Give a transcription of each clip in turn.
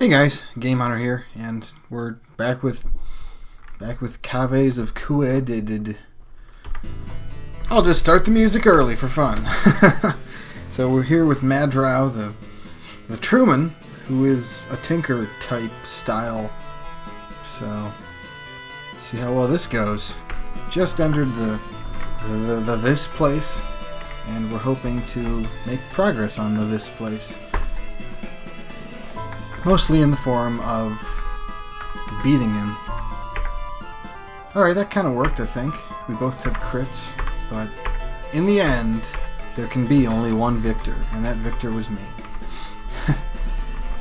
Hey guys, Game Hunter here, and we're back with Caves of Kuedid. I'll just start the music early for fun. So we're here with Madrow, the Truman, who is a Tinker type style. So see how well this goes. Just entered the this place, and we're hoping to make progress on the this place. Mostly in the form of beating him. Alright, that kind of worked, I think. We both took crits, but in the end, there can be only one victor, and that victor was me.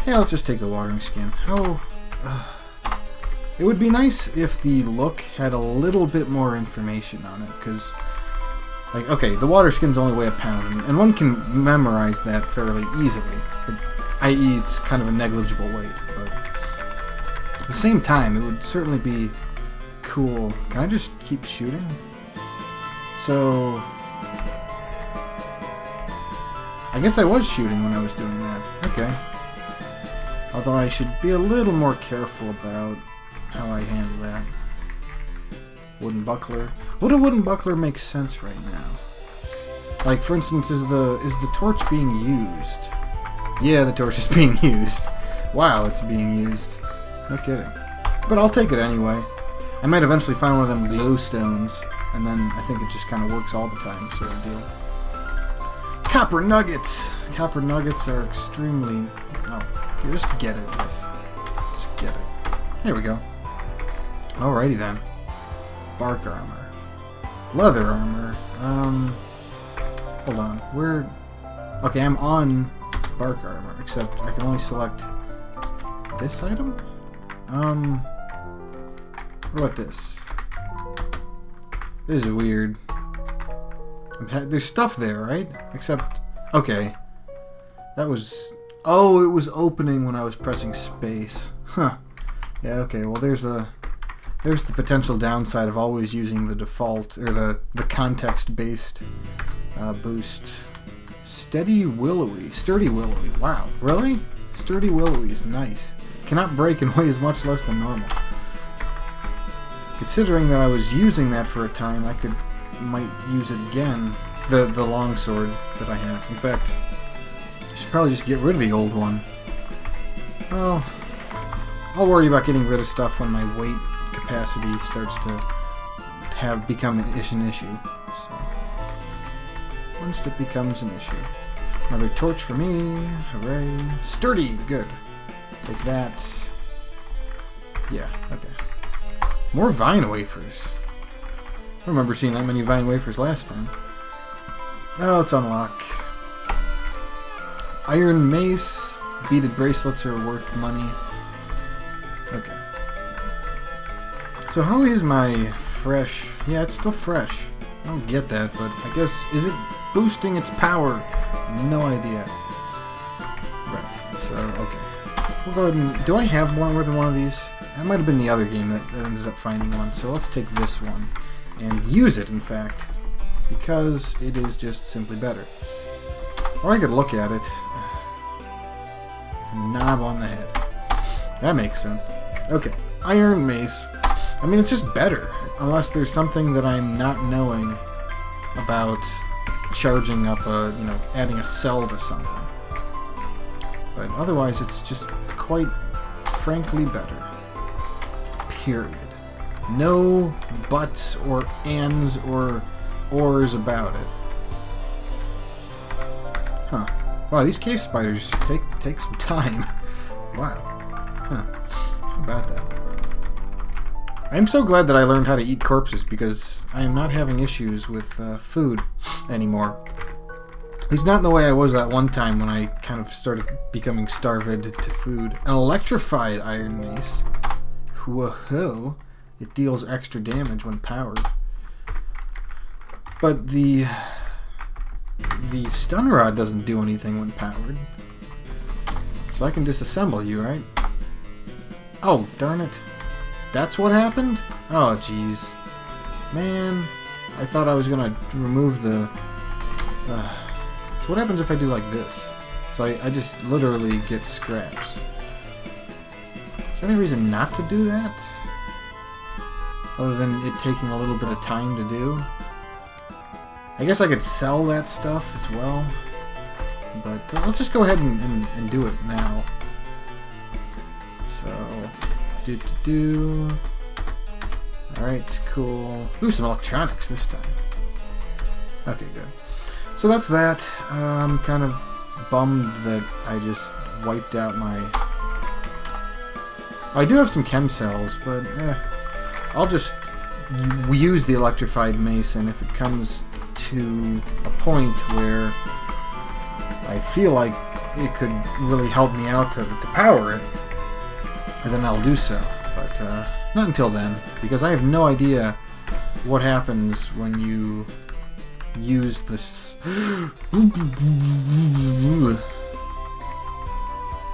Hey, let's just take the watering skin. It would be nice if the look had a little bit more information on it, because, like, okay, the water skins only weigh a pound, and one can memorize that fairly easily. I.e., it's kind of a negligible weight, but at the same time, it would certainly be cool. Can I just keep shooting? So, I guess I was shooting when I was doing that. Okay. Although I should be a little more careful about how I handle that. Wooden buckler. Would a wooden buckler make sense right now? Like, for instance, is the torch being used? Yeah, the torch is being used. Wow, it's being used. No kidding. But I'll take it anyway. I might eventually find one of them glowstones, and then I think it just kind of works all the time, sort of deal. Copper nuggets! Copper nuggets are extremely... Oh, you just get it, guys. Just get it. There we go. Alrighty then. Bark armor. Leather armor. Hold on. Where... Okay, I'm on... bark armor, except I can only select this item? What about this? This is weird. There's stuff there, right? Except, okay. That was... Oh, it was opening when I was pressing space. Huh. Yeah, okay, well there's the potential downside of always using the default, or the context-based boost. Sturdy willowy. Wow, really? Sturdy willowy is nice. Cannot break and weighs much less than normal. Considering that I was using that for a time, might use it again. The longsword that I have. In fact, I should probably just get rid of the old one. Well, I'll worry about getting rid of stuff when my weight capacity starts to become an issue. So. Once it becomes an issue. Another torch for me. Hooray. Sturdy. Good. Take that. Yeah, okay. More vine wafers. I don't remember seeing that many vine wafers last time. Oh, let's unlock. Iron mace. Beaded bracelets are worth money. Okay. So how is my fresh... Yeah, it's still fresh. I don't get that, but I guess... Is it boosting its power? No idea. Right, so, okay. We'll go ahead and... Do I have more with one of these? That might have been the other game that ended up finding one. So let's take this one and use it, in fact, because it is just simply better. Or I could look at it. Knob on the head. That makes sense. Okay, iron mace. I mean, it's just better, unless there's something that I'm not knowing about charging up adding a cell to something. But otherwise, it's just quite frankly better. Period. No buts or ands or ors about it. Huh. Wow, these cave spiders take some time. Wow. Huh. How about that? I'm so glad that I learned how to eat corpses, because I am not having issues with food anymore. At least not in the way I was that one time when I kind of started becoming starved to food. An electrified iron mace. Whoa. It deals extra damage when powered. But the stun rod doesn't do anything when powered. So I can disassemble you, right? Oh, darn it. That's what happened? Oh, jeez. Man, I thought I was going to remove the... So what happens if I do like this? So I just literally get scraps. Is there any reason not to do that? Other than it taking a little bit of time to do? I guess I could sell that stuff as well. But let's just go ahead and do it now. So, Alright, cool. Ooh, some electronics this time. Okay, good. So that's that. I'm kind of bummed that I just wiped out my... I do have some chem cells, but I'll just use the electrified mace, and if it comes to a point where I feel like it could really help me out to power it, then I'll do so. But not until then, because I have no idea what happens when you use this.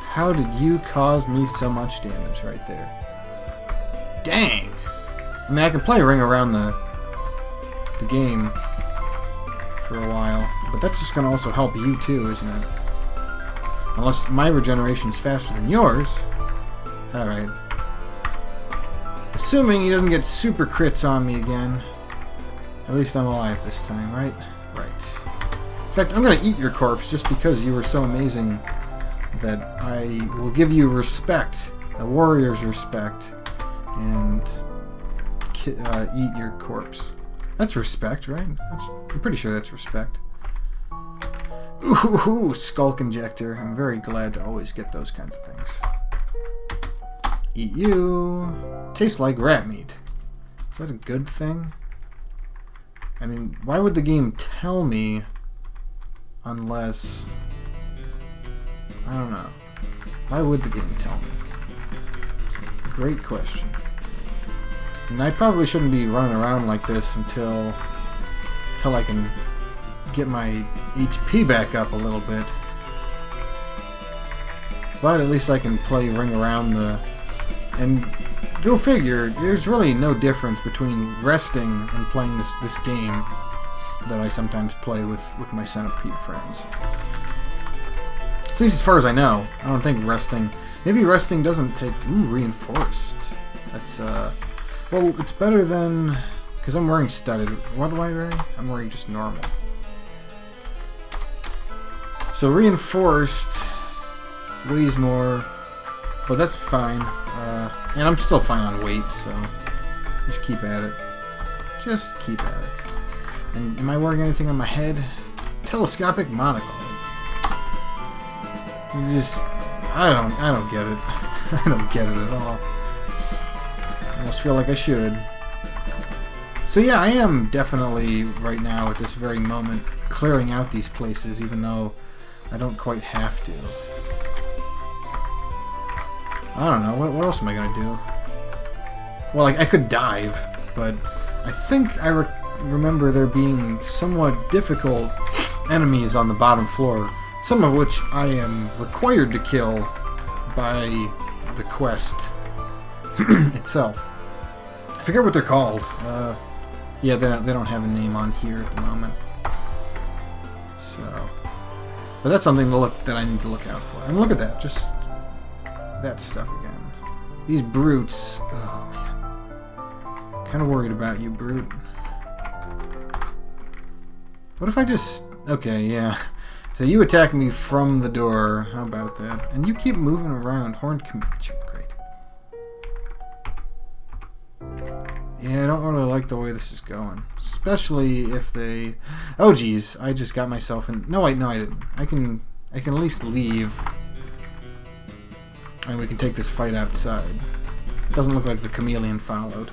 How did you cause me so much damage right there? Dang! I mean, I can play Ring around the game for a while, but that's just going to also help you too, isn't it? Unless my regeneration's faster than yours. Alright. Assuming he doesn't get super crits on me again. At least I'm alive this time, right? Right. In fact, I'm going to eat your corpse just because you were so amazing that I will give you respect, a warrior's respect, and eat your corpse. That's respect, right? I'm pretty sure that's respect. Ooh, Skulk Injector. I'm very glad to always get those kinds of things. Eat you. Tastes like rat meat. Is that a good thing? I mean, why would the game tell me unless... I don't know. Why would the game tell me? It's a great question. And I probably shouldn't be running around like this until I can get my HP back up a little bit. But at least I can play Ring Around the... And go figure, there's really no difference between resting and playing this game that I sometimes play with my Centipede friends. At least as far as I know. I don't think resting... Maybe resting doesn't take... Ooh, reinforced. That's, well, it's better than... Because I'm wearing studded. What am I wearing? I'm wearing just normal. So reinforced weighs more, but that's fine. And I'm still fine on weight, so just keep at it. Just keep at it. And am I wearing anything on my head? Telescopic monocle. Just, I don't get it. I don't get it at all. I almost feel like I should. So yeah, I am definitely right now at this very moment clearing out these places, even though I don't quite have to. I don't know, what else am I gonna do? Well, like, I could dive, but I think I remember there being somewhat difficult enemies on the bottom floor, some of which I am required to kill by the quest itself. I forget what they're called. Yeah, they don't have a name on here at the moment. So, but that's something that I need to look out for. And look at that, just that stuff again. These brutes. Oh man, kind of worried about you, brute. What if I just? Okay, yeah. So you attack me from the door. How about that? And you keep moving around. Horned Comanche. Great. Yeah, I don't really like the way this is going. Especially if they... Oh, geez. I just got myself in... No, wait, no, I didn't. I can at least leave. And we can take this fight outside. Doesn't look like the chameleon followed.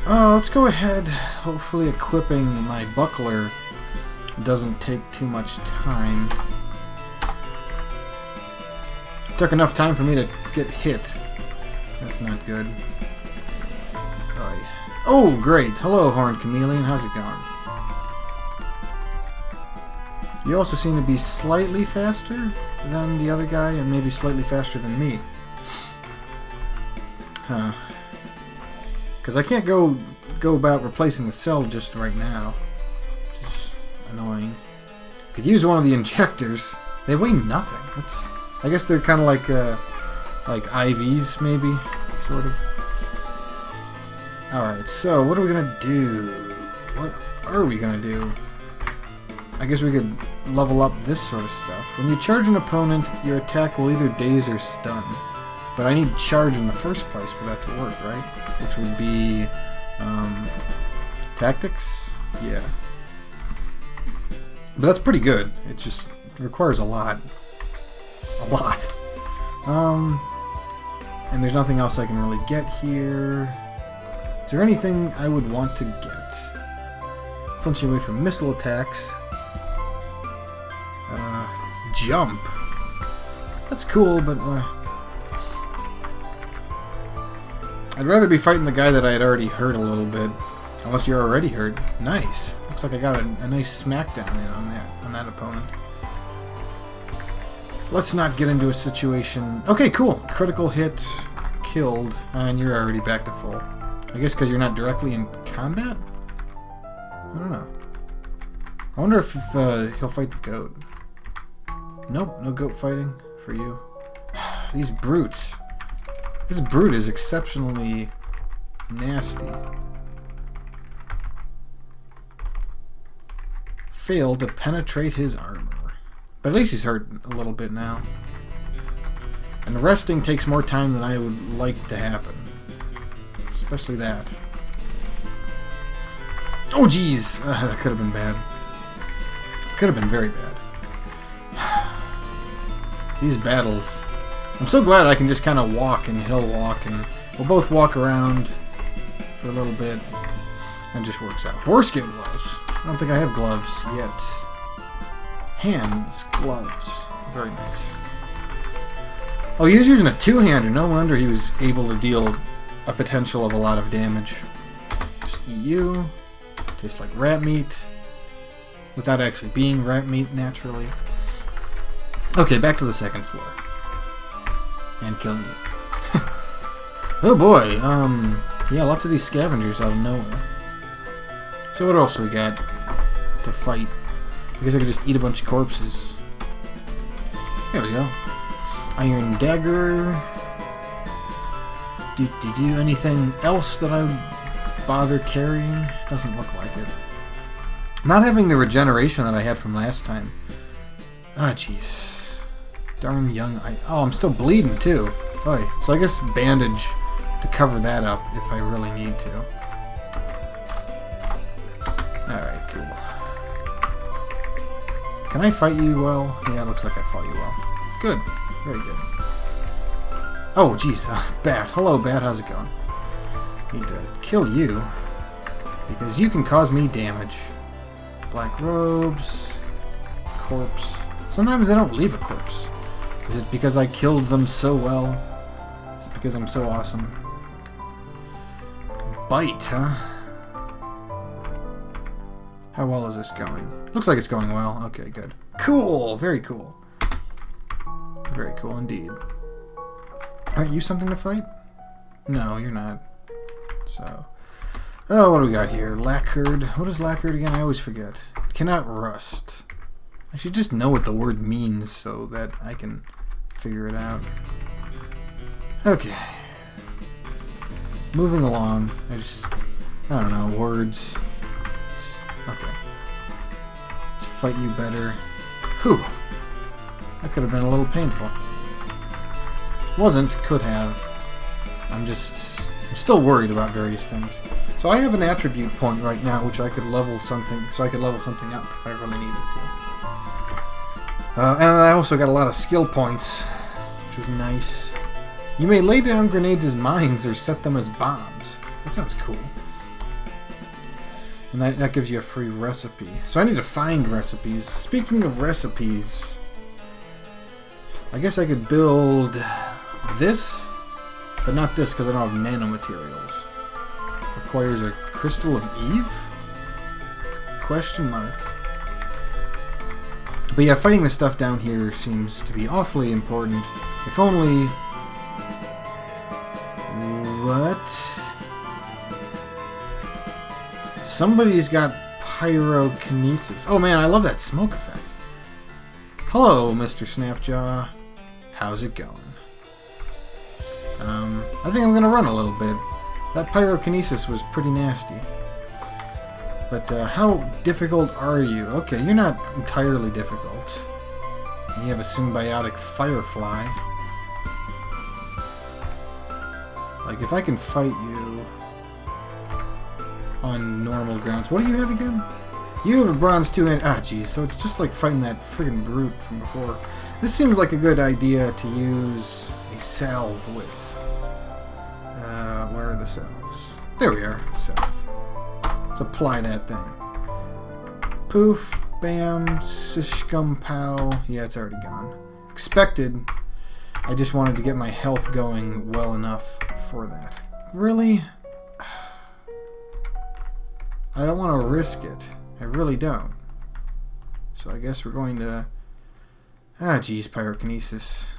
Let's go ahead. Hopefully equipping my buckler doesn't take too much time. It took enough time for me to get hit. That's not good. Oh, great. Hello, Horned Chameleon. How's it going? You also seem to be slightly faster than the other guy, and maybe slightly faster than me. Huh. Because I can't go about replacing the cell just right now. Which is annoying. Could use one of the injectors. They weigh nothing. I guess they're kind of like Like IVs, maybe? Sort of. Alright, so what are we gonna do? What are we gonna do? I guess we could level up this sort of stuff. When you charge an opponent, your attack will either daze or stun. But I need charge in the first place for that to work, right? Which would be... tactics? Yeah. But that's pretty good. It just requires a lot. A lot. And there's nothing else I can really get here. Is there anything I would want to get? Flinching away from missile attacks. Jump. That's cool, but... I'd rather be fighting the guy that I had already hurt a little bit. Unless you're already hurt. Nice. Looks like I got a nice smackdown in on that opponent. Let's not get into a situation... Okay, cool. Critical hit, killed, and you're already back to full. I guess because you're not directly in combat? I don't know. I wonder if he'll fight the goat. Nope, no goat fighting for you. These brutes. This brute is exceptionally nasty. Failed to penetrate his armor. But at least he's hurt a little bit now. And resting takes more time than I would like to happen. Especially that. Oh jeez! That could have been bad. Could have been very bad. These battles. I'm so glad I can just kind of walk and he'll walk and we'll both walk around for a little bit. And it just works out. Boarskin gloves. I don't think I have gloves yet. Hands, gloves. Very nice. Oh, he was using a two-hander. No wonder he was able to deal a potential of a lot of damage. Just eat you. Tastes like rat meat. Without actually being rat meat, naturally. Okay, back to the second floor. And killing you. Oh boy, yeah, lots of these scavengers out of nowhere. So what else we got to fight? I guess I could just eat a bunch of corpses. There we go. Iron dagger. Anything else that I would bother carrying? Doesn't look like it. Not having the regeneration that I had from last time. Ah, jeez. Darn young. Oh, I'm still bleeding too. Oy. So I guess bandage to cover that up if I really need to. Alright, cool. Can I fight you well? Yeah, it looks like I fought you well. Good. Very good. Oh, jeez. Bat. Hello, Bat. How's it going? Need to kill you because you can cause me damage. Black robes. Corpse. Sometimes they don't leave a corpse. Is it because I killed them so well? Is it because I'm so awesome? Bite, huh? How well is this going? Looks like it's going well. Okay, good. Cool! Very cool. Very cool indeed. Aren't you something to fight? No, you're not. So... Oh, what do we got here? Lacquered. What is lacquered again? I always forget. Cannot rust. I should just know what the word means so that I can figure it out. Okay. Moving along. I don't know, words. Okay. Let's fight you better. Whew. That could have been a little painful. Wasn't, could have. I'm still worried about various things. So I have an attribute point right now which I could level something, so I could level something up if I really needed to. And I also got a lot of skill points, which was nice. You may lay down grenades as mines or set them as bombs. That sounds cool. And that gives you a free recipe. So I need to find recipes. Speaking of recipes, I guess I could build this, but not this because I don't have nanomaterials. Requires a crystal of Eve? Question mark. But yeah, fighting the stuff down here seems to be awfully important. If only... What? Somebody's got pyrokinesis. Oh man, I love that smoke effect. Hello, Mr. Snapjaw. How's it going? I think I'm gonna run a little bit. That pyrokinesis was pretty nasty. But how difficult are you? Okay, you're not entirely difficult. You have a symbiotic firefly. Like, if I can fight you on normal grounds. What do you have again? You have a bronze 2 and... Ah, geez. So it's just like fighting that friggin' brute from before. This seems like a good idea to use a salve with. Where are the salves? There we are. Salve. Let's apply that thing. Poof. Bam. Sishkum pow. Yeah, it's already gone. Expected. I just wanted to get my health going well enough for that. Really? I don't want to risk it. I really don't. So I guess we're going to... Ah, geez, pyrokinesis.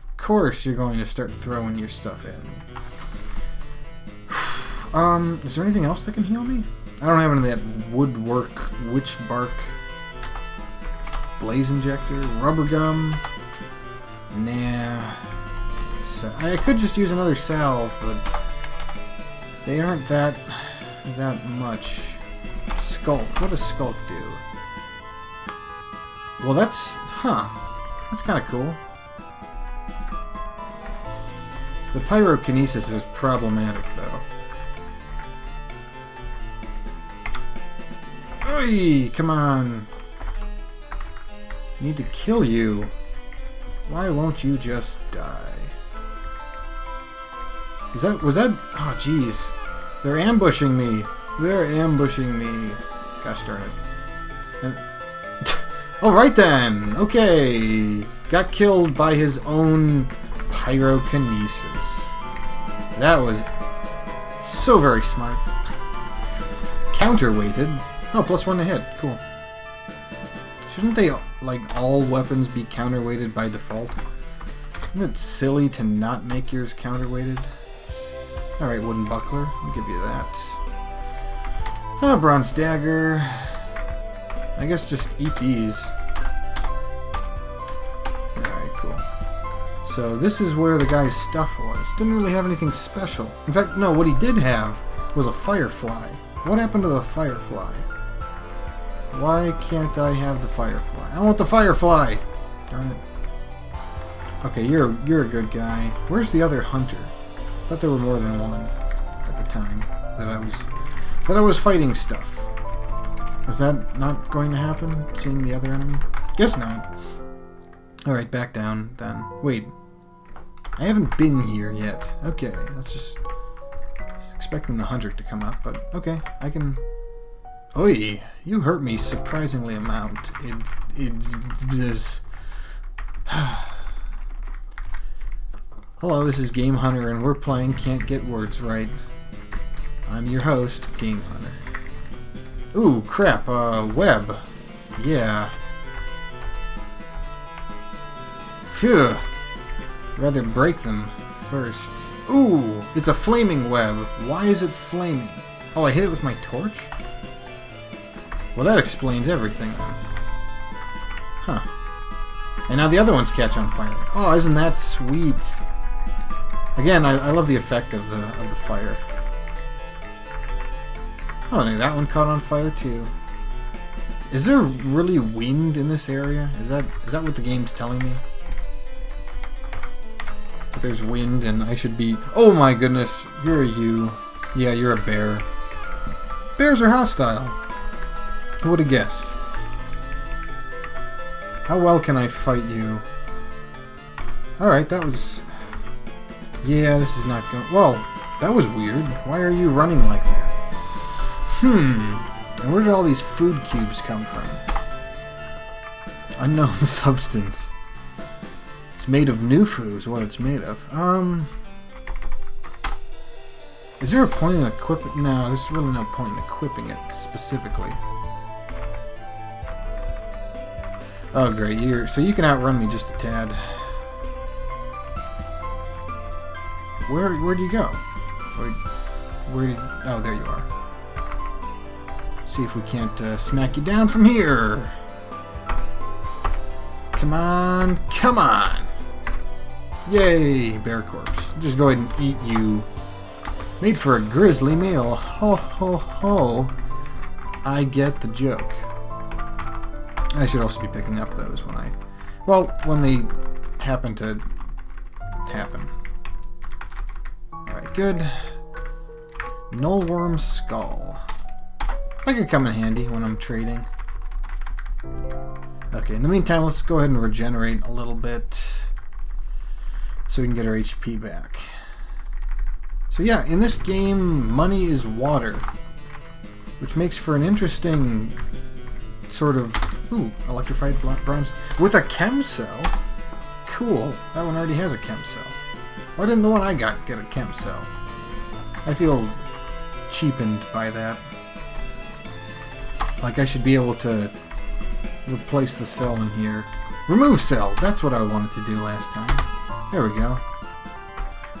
Of course you're going to start throwing your stuff at me. Is there anything else that can heal me? I don't have any of that woodwork, witch bark, blaze injector, rubber gum. Nah. So I could just use another salve, but they aren't that much. Skulk. What does Skulk do? Well, that's... Huh. That's kind of cool. The pyrokinesis is problematic, though. Oi! Come on. I need to kill you. Why won't you just die? Was that... Oh, jeez. They're ambushing me. They're ambushing me. Gosh darn it. And... Alright then. Okay. Got killed by his own pyrokinesis. That was so very smart. Counterweighted. Oh, +1 to hit. Cool. Shouldn't they, like, all weapons be counterweighted by default? Isn't it silly to not make yours counterweighted? Alright, wooden buckler. I'll give you that. Oh, bronze dagger. I guess just eat these. Alright, cool. So this is where the guy's stuff was. Didn't really have anything special. In fact, no, what he did have was a firefly. What happened to the firefly? Why can't I have the firefly? I want the firefly! Darn it. Okay, you're a good guy. Where's the other hunter? I thought there were more than one at the time that I was fighting stuff. Is that not going to happen? Seeing the other enemy? Guess not. Alright, back down then. Wait. I haven't been here yet. Okay, that's just... expecting the hunter to come up, but okay, I can... Oi! You hurt me surprisingly amount. It... Hello, this is Game Hunter, and we're playing Can't Get Words Right. I'm your host, Game Hunter. Ooh, crap, web. Yeah. Phew. Rather break them first. Ooh, it's a flaming web. Why is it flaming? Oh, I hit it with my torch? Well, that explains everything then. Huh. And now the other ones catch on fire. Oh, isn't that sweet? Again, I love the effect of the fire. Oh, and that one caught on fire too. Is there really wind in this area? Is that what the game's telling me? That there's wind and I should be... Oh my goodness, you're a you. Yeah, you're a bear. Bears are hostile. Who would have guessed? How well can I fight you? Alright, that was... Yeah, this is not going... Well, that was weird. Why are you running like that? And where did all these food cubes come from? Unknown substance. It's made of new food is what it's made of. Is there a point in equipping... No, there's really no point in equipping it specifically. Oh, great. So you can outrun me just a tad. Where'd you go? Oh, there you are. See if we can't smack you down from here. Come on, come on. Yay, bear corpse. Just go ahead and eat you. Made for a grisly meal. Ho ho ho. I get the joke. I should also be picking up those when they happen to happen. Alright, good. Nullworm skull. That could come in handy when I'm trading. Okay, in the meantime, let's go ahead and regenerate a little bit so we can get our HP back. So yeah, in this game, money is water, which makes for an interesting sort of... Ooh, electrified bronze with a chem cell. Cool. That one already has a chem cell. Why didn't the one I got get a chem cell? I feel cheapened by that. Like I should be able to replace the cell in here. Remove cell! That's what I wanted to do last time. There we go.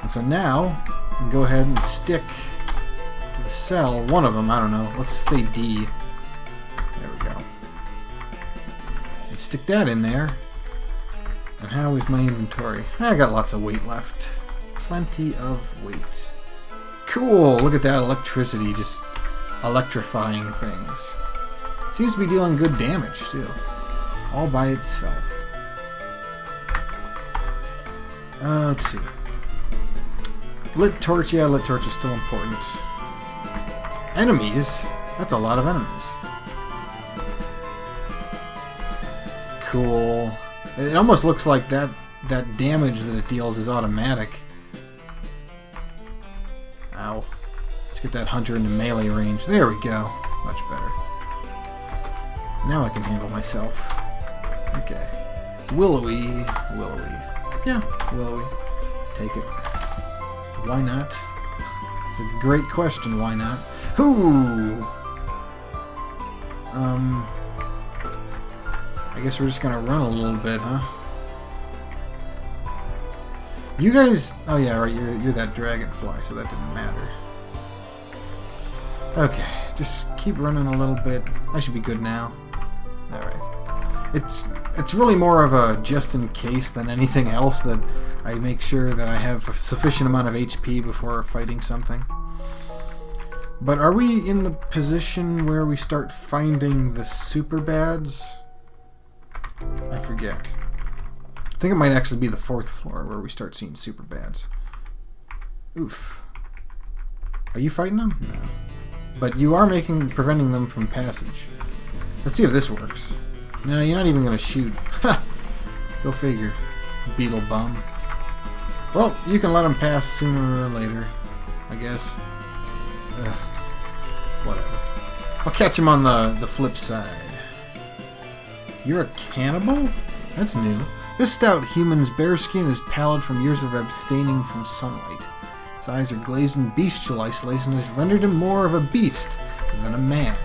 And so now, I can go ahead and stick the cell, one of them, I don't know, let's say D. There we go. And stick that in there. And how is my inventory? I got lots of weight left. Plenty of weight. Cool! Look at that electricity just electrifying things. Seems to be dealing good damage, too. All by itself. Let's see. Lit torch, yeah, lit torch is still important. Enemies? That's a lot of enemies. Cool. It almost looks like that damage that it deals is automatic. Ow. Let's get that hunter into melee range. There we go. Much better. Now I can handle myself. Okay. Willowy. Yeah, willowy. Take it. Why not? It's a great question, why not? Whoo! I guess we're just gonna run a little bit, huh? You guys... Oh yeah, right, you're that dragonfly, so that didn't matter. Okay, just keep running a little bit. I should be good now. Alright. It's really more of a just in case than anything else that I make sure that I have a sufficient amount of HP before fighting something. But are we in the position where we start finding the super bads? I forget. I think it might actually be the 4th floor where we start seeing super bads. Oof. Are you fighting them? No. But you are preventing them from passage. Let's see if this works. No, you're not even going to shoot. Ha! Go figure. Beetle bum. Well, you can let them pass sooner or later, I guess. Whatever. I'll catch him on the flip side. You're a cannibal? That's new. This stout human's bare skin is pallid from years of abstaining from sunlight. His eyes are glazed in bestial isolation has rendered him more of a beast than a man.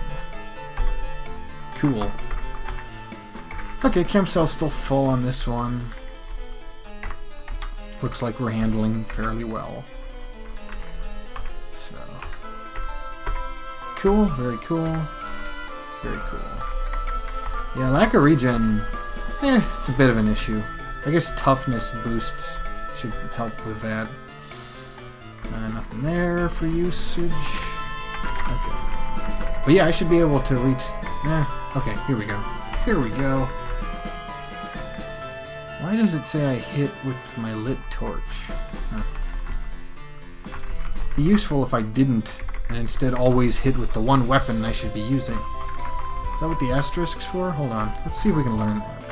Cool. Okay, chem cell's still full on this one. Looks like we're handling fairly well. So... Cool, very cool. Very cool. Yeah, lack of regen, it's a bit of an issue. I guess toughness boosts should help with that. Nothing there for usage. Okay. But yeah, I should be able to reach... okay, here we go. Here we go. Why does it say I hit with my lit torch? Huh. Be useful if I didn't, and instead always hit with the one weapon I should be using. Is that what the asterisk's for? Hold on. Let's see if we can learn that.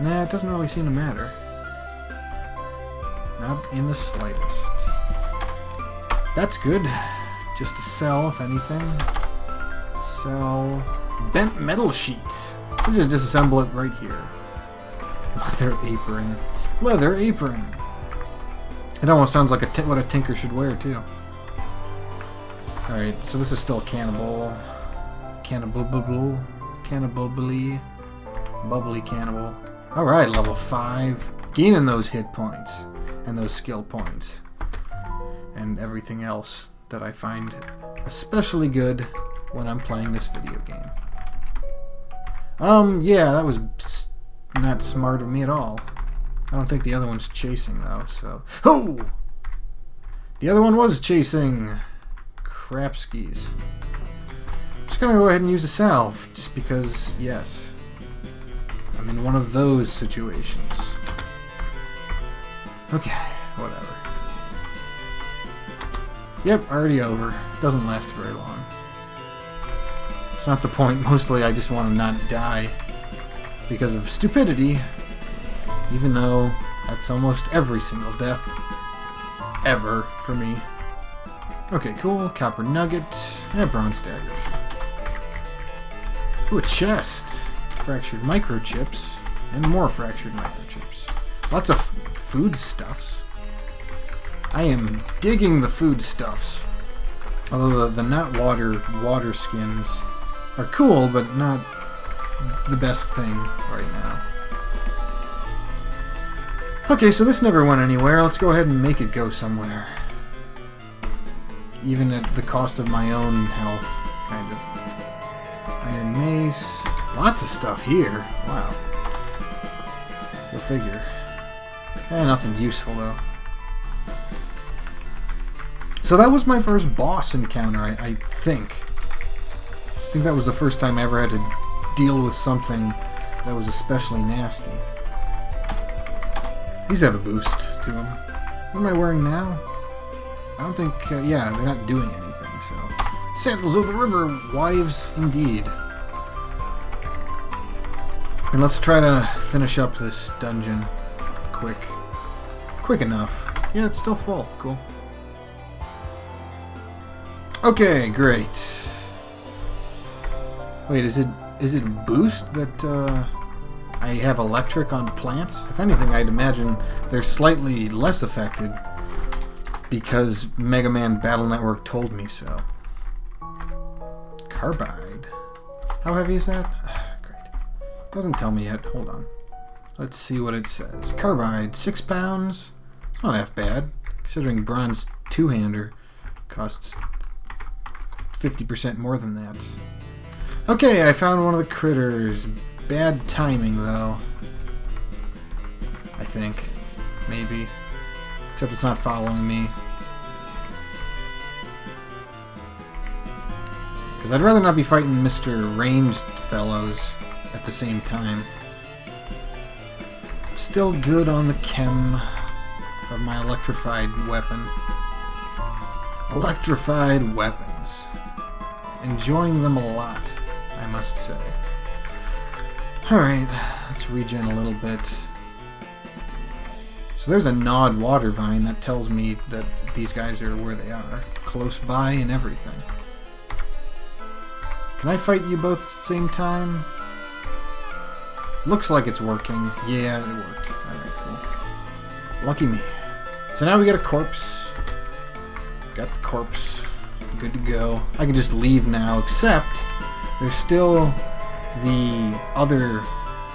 Nah, it doesn't really seem to matter. Not in the slightest. That's good. Just a cell, if anything. Cell. Bent metal sheets. We'll just disassemble it right here. Leather apron. Leather apron. It almost sounds like what a tinker should wear, too. Alright, so this is still cannibal. Cannibal. Bubbly cannibal. Alright, level 5. Gaining those hit points. And those skill points. And everything else that I find especially good when I'm playing this video game. Yeah, that was not smart of me at all. I don't think the other one's chasing, though, so... Oh! The other one was chasing! Crapskis. I'm just gonna go ahead and use a salve, just because, yes. I'm in one of those situations. Okay, whatever. Yep, already over. Doesn't last very long. It's not the point. Mostly I just want to not die because of stupidity. Even though that's almost every single death ever for me. Okay, cool. Copper nugget. And bronze daggers. Ooh, a chest. Fractured microchips. And more fractured microchips. Lots of foodstuffs. I am digging the foodstuffs. Although the not water skins are cool, but not the best thing right now. Okay, so this never went anywhere. Let's go ahead and make it go somewhere. Even at the cost of my own health, kind of. Iron mace. Lots of stuff here. Wow. Go figure. Nothing useful, though. So that was my first boss encounter, I think. I think that was the first time I ever had to deal with something that was especially nasty. These have a boost to them. What am I wearing now? I don't think... yeah, they're not doing anything, so... Sandals of the River, wives indeed. And let's try to finish up this dungeon quick. Quick enough. Yeah, it's still full. Cool. Okay, great. Wait, is it boost that I have electric on plants? If anything, I'd imagine they're slightly less affected because Mega Man Battle Network told me so. Carbide. How heavy is that? Great. Doesn't tell me yet. Hold on. Let's see what it says. Carbide, 6 pounds. It's not half bad, considering bronze two-hander costs 50% more than that. Okay, I found one of the critters. Bad timing, though. I think. Maybe. Except it's not following me. Because I'd rather not be fighting Mr. Ranged fellows at the same time. Still good on the chem of my electrified weapon. Electrified weapons. Enjoying them a lot, I must say. Alright, let's regen a little bit. So there's a gnawed water vine that tells me that these guys are where they are. Close by and everything. Can I fight you both at the same time? Looks like it's working. Yeah, it worked. Alright, cool. Lucky me. So now we get a corpse. Got the corpse. Good to go. I can just leave now, except there's still the other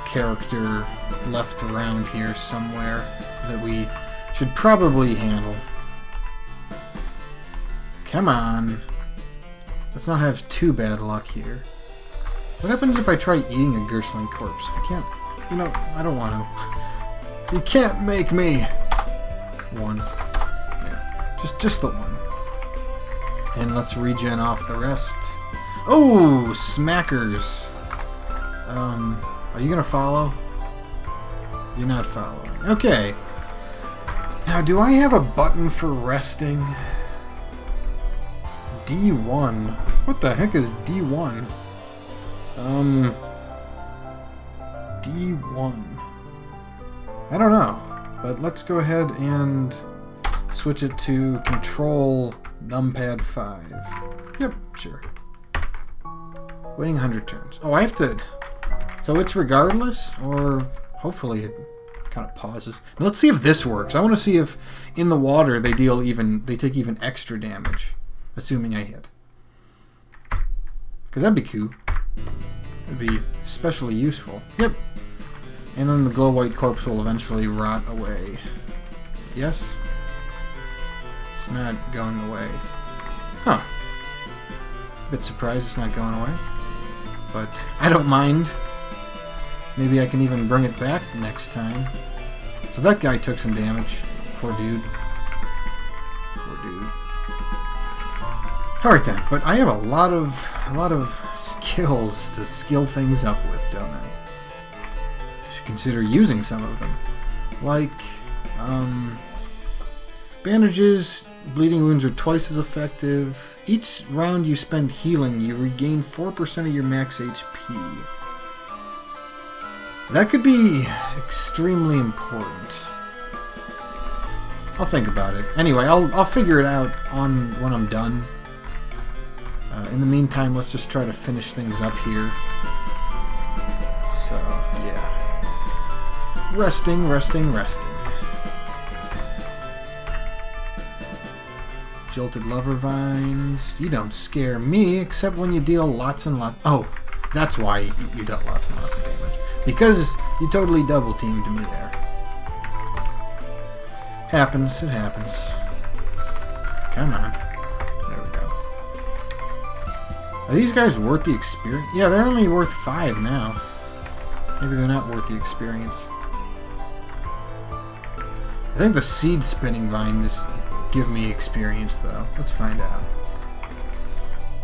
character left around here somewhere that we should probably handle. Come on. Let's not have too bad luck here. What happens if I try eating a Gershling corpse? I can't... You know, I don't want to. You can't make me! One. Yeah. Just the one. And let's regen off the rest. Oh! Smackers! Are you gonna follow? You're not following. Okay. Now, do I have a button for resting? D1. What the heck is D1? D1. I don't know. But let's go ahead and switch it to Control Numpad 5. Yep, sure. Waiting 100 turns. Oh, I have to... So it's regardless? Or hopefully it kind of pauses. Now let's see if this works. I want to see if in the water they take even extra damage. Assuming I hit. Because that'd be cool. It'd be especially useful. Yep. And then the glow-white corpse will eventually rot away. Yes? It's not going away. Huh. Bit surprised it's not going away. But I don't mind. Maybe I can even bring it back next time. So that guy took some damage. Poor dude. Poor dude. Alright then, but I have a lot of skills to skill things up with, don't I? I should consider using some of them. Like, bandages, bleeding wounds are twice as effective. Each round you spend healing, you regain 4% of your max HP. That could be extremely important. I'll think about it. Anyway, I'll figure it out when I'm done. In the meantime, let's just try to finish things up here. So, yeah. Resting. Jolted lover vines. You don't scare me, except when you deal lots and lots... Oh, that's why you dealt lots and lots of damage. Because you totally double-teamed me there. Happens, it happens. Come on. There we go. Are these guys worth the experience? Yeah, they're only worth 5 now. Maybe they're not worth the experience. I think the seed spinning vines give me experience, though. Let's find out.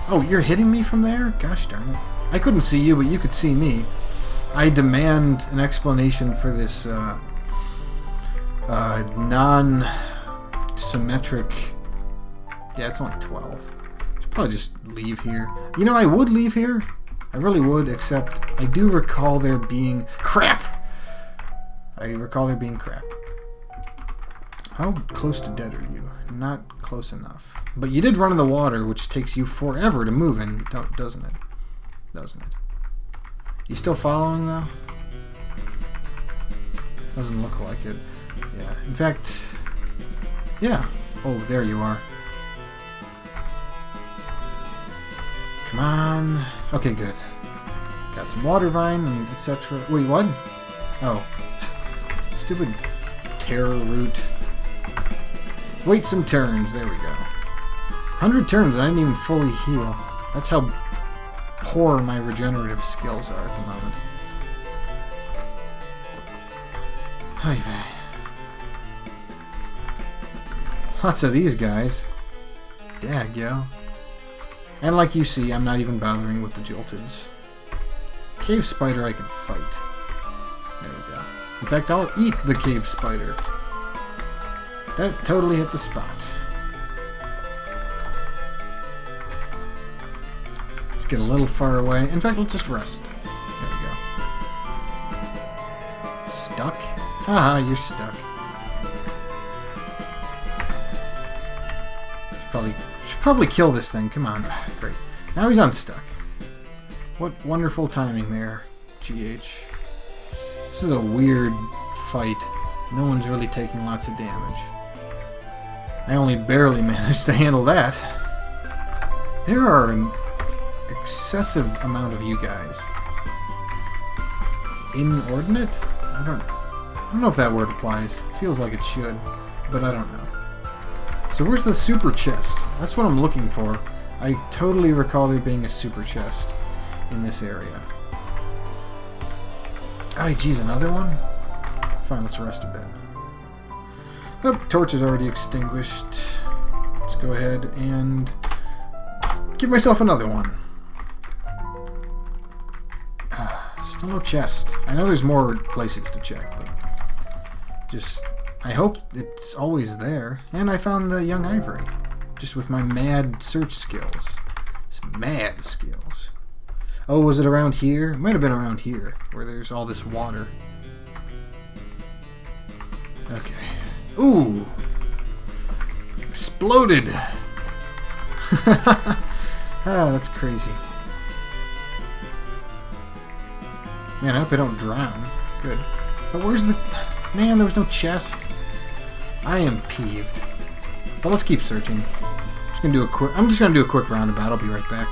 Oh, you're hitting me from there? Gosh darn it. I couldn't see you, but you could see me. I demand an explanation for this non-symmetric... Yeah, it's only 12. I should probably just leave here. You know, I would leave here. I really would, except I do recall there being... Crap! I recall there being crap. How close to dead are you? Not close enough. But you did run in the water, which takes you forever to move in, doesn't it? Doesn't it? You still following, though? Doesn't look like it. Yeah. In fact... Yeah. Oh, there you are. Come on. Okay, good. Got some water vine and etc. Wait, what? Oh. Stupid terror root. Wait some turns. There we go. 100 turns and I didn't even fully heal. That's how poor my regenerative skills are at the moment. Hi, vey. Lots of these guys. Dag, yo. And like you see, I'm not even bothering with the jolteds. Cave spider I can fight. There we go. In fact, I'll eat the cave spider. That totally hit the spot. Let's get a little far away. In fact, let's just rest. There we go. Stuck? Haha, you're stuck. Should probably kill this thing. Come on. Great. Now he's unstuck. What wonderful timing there, GH. This is a weird fight. No one's really taking lots of damage. I only barely managed to handle that. There are an excessive amount of you guys. Inordinate? I don't know if that word applies. Feels like it should, but I don't know. So where's the super chest? That's what I'm looking for. I totally recall there being a super chest in this area. Oh, geez, another one? Fine, let's rest a bit. Oh, torch is already extinguished. Let's go ahead and give myself another one. Still no chest. I know there's more places to check, but just... I hope it's always there. And I found the young ivory. Just with my mad search skills. Some mad skills. Oh, was it around here? It might have been around here, where there's all this water. Okay. Ooh! Exploded! Ah, that's crazy. Man, I hope I don't drown. Good. But where's the... Man, there was no chest. I am peeved. But let's keep searching. I'm just gonna do a quick roundabout. I'll be right back.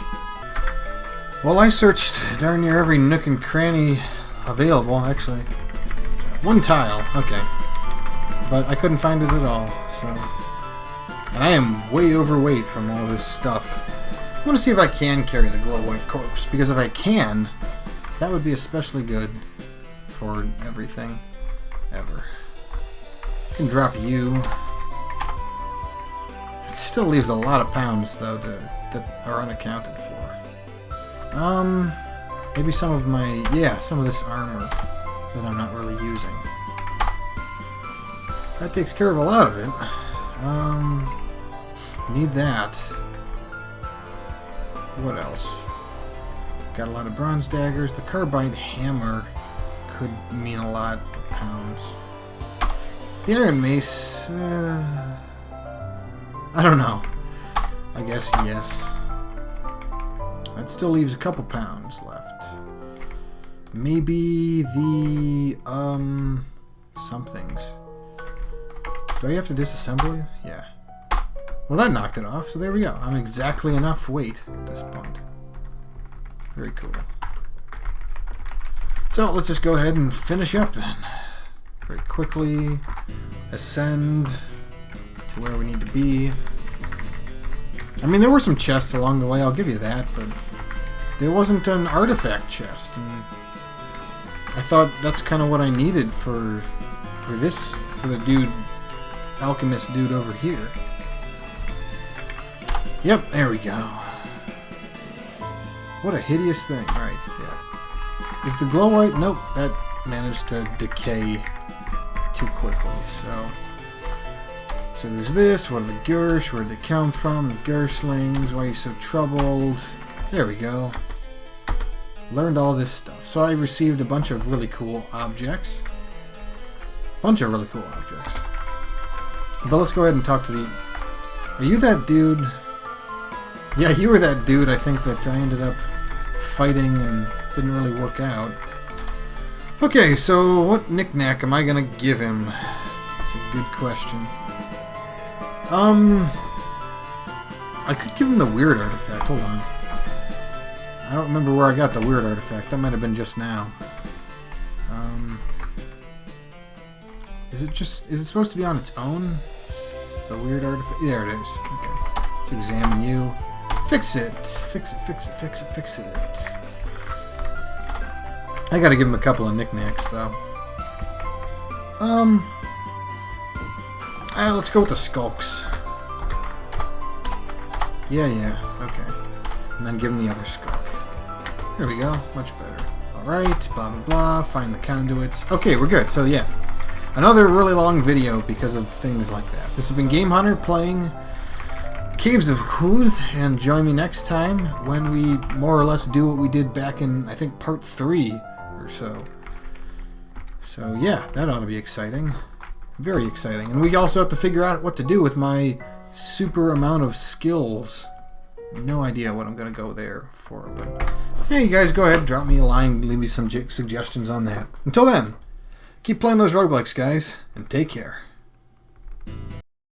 Well, I searched darn near every nook and cranny available, actually. One tile, okay. But I couldn't find it at all, so... And I am way overweight from all this stuff. I want to see if I can carry the glow white corpse, because if I can, that would be especially good for everything, ever. can drop you. It still leaves a lot of pounds, though, that are unaccounted for. Maybe some of my... Yeah, some of this armor that I'm not really using. That takes care of a lot of it. Need that. What else? Got a lot of bronze daggers. The carbide hammer could mean a lot of pounds. The iron mace... I don't know. I guess yes. That still leaves a couple pounds left. Maybe the, somethings. Do I have to disassemble you? Yeah. Well, that knocked it off, so there we go. I'm exactly enough weight at this point. Very cool. So, let's just go ahead and finish up then. Very quickly. Ascend to where we need to be. I mean, there were some chests along the way, I'll give you that, but there wasn't an artifact chest, and I thought that's kind of what I needed for the dude, alchemist dude over here. Yep, there we go. What a hideous thing. Right, yeah. Is the glow white? Nope, that managed to decay too quickly, So there's this. What are the Gersh? Where'd they come from? The Gershlings. Why are you so troubled? There we go. Learned all this stuff. So I received a bunch of really cool objects. But let's go ahead and talk to the... Are you that dude? Yeah, you were that dude, I think, that I ended up fighting and didn't really work out. Okay, so what knick-knack am I gonna give him? It's a good question. I could give him the weird artifact. Hold on. I don't remember where I got the weird artifact. That might have been just now. Is it supposed to be on its own? The weird artifact? There it is. Okay. Let's examine you. Fix it. Fix it. I gotta give him a couple of knickknacks, though. Alright, let's go with the skulks. Yeah, okay. And then give him the other skulk. There we go, much better. Alright, blah blah blah, find the conduits. Okay, we're good, so yeah. Another really long video because of things like that. This has been Game Hunter playing Caves of Huth, and join me next time when we more or less do what we did back in, I think, part 3 or so. So yeah, that ought to be exciting. Very exciting. And we also have to figure out what to do with my super amount of skills. No idea what I'm going to go there for. But yeah, you guys go ahead, drop me a line, leave me some suggestions on that. Until then, keep playing those roguelikes, guys, and take care.